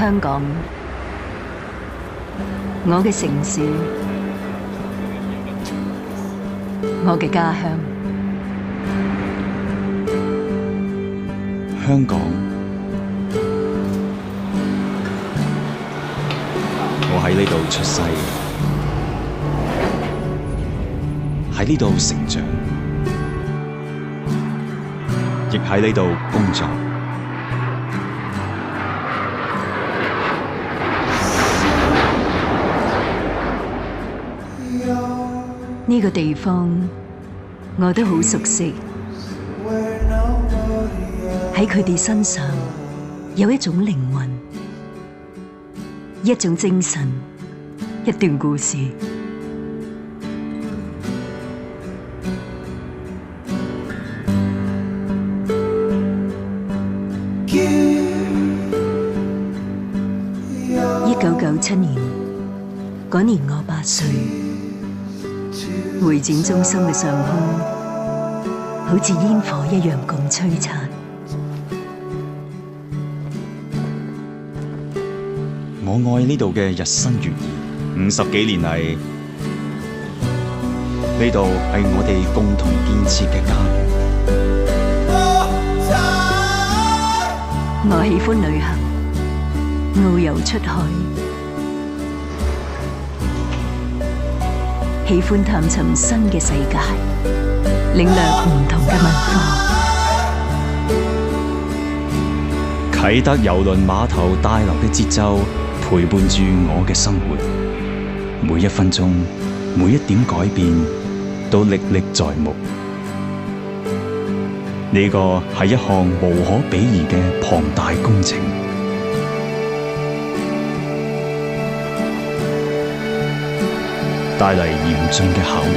香港，我嘅城市，我嘅家鄉。香港，我喺呢度出世，喺呢度成長，亦喺呢度工作。呢個地方我都好熟悉，喺佢哋身上有一種靈魂，一種精神，一段故事。1997年嗰年我8歲。會展中心嘅上空，好似煙火一樣咁璀璨。我愛呢度嘅日新月異，50幾年嚟，呢度係我哋共同建設嘅家園。我喜歡旅行，遨遊出海。喜歡探尋新嘅世界，領略唔同嘅文化。啟德郵輪碼頭大樓嘅節奏陪伴住我嘅生活，每一分鐘，每一點改變都歷歷在目。呢個係一項無可比擬嘅龐大工程。帶嚟嚴峻嘅考驗。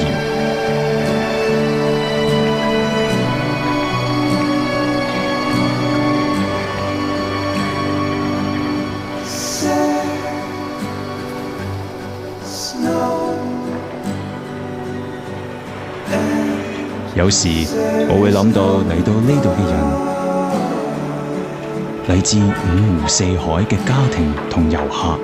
有時我會諗到嚟到呢度嘅人，嚟自五湖四海嘅家庭同遊客。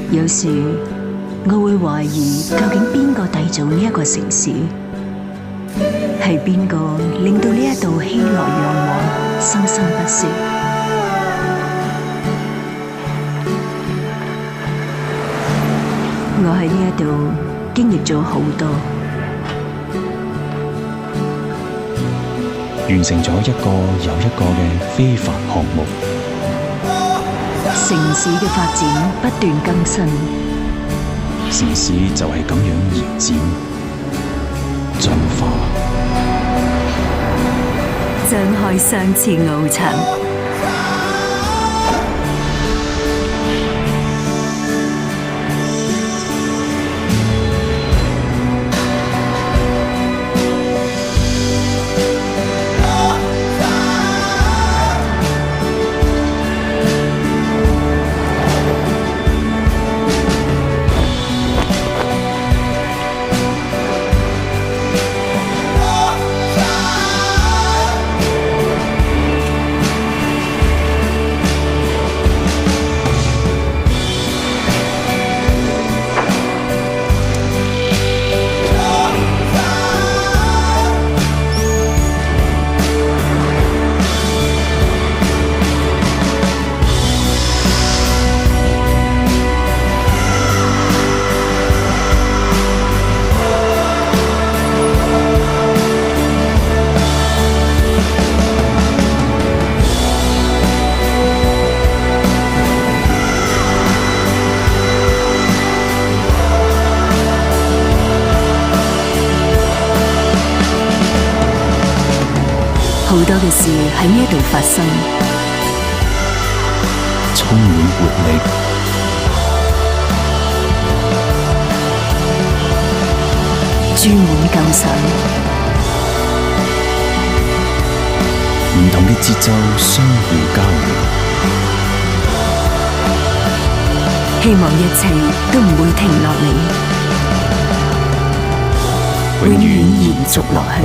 有時我會懷疑，究竟邊個締造呢一個城市？係邊個令到呢一度熙來攘往，生生不息？我喺呢一度經歷咗好多，完成咗一個又一個嘅非凡項目。城市嘅發展不斷更新，城市就係咁樣延展、進化，張開雙翅翱翔。好多嘅事喺呢一度發生，充滿活力，注滿舊想，唔同嘅節奏相互交流，希望一切都唔會停落嚟。永遠延續落去。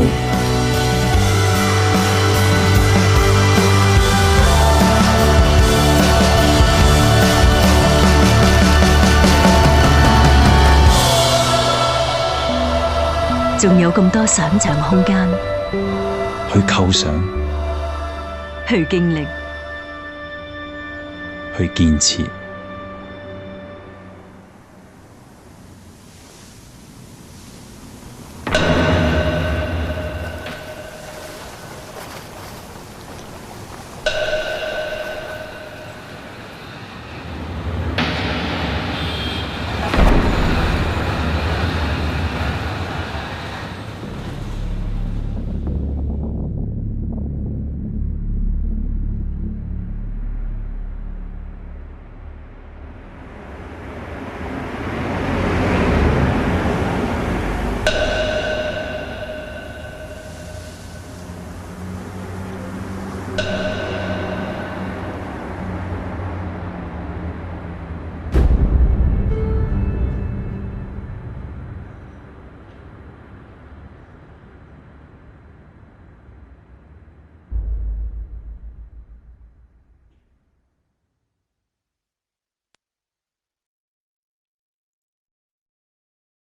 仲有咁多想像空間，去構想，去經歷，去建設。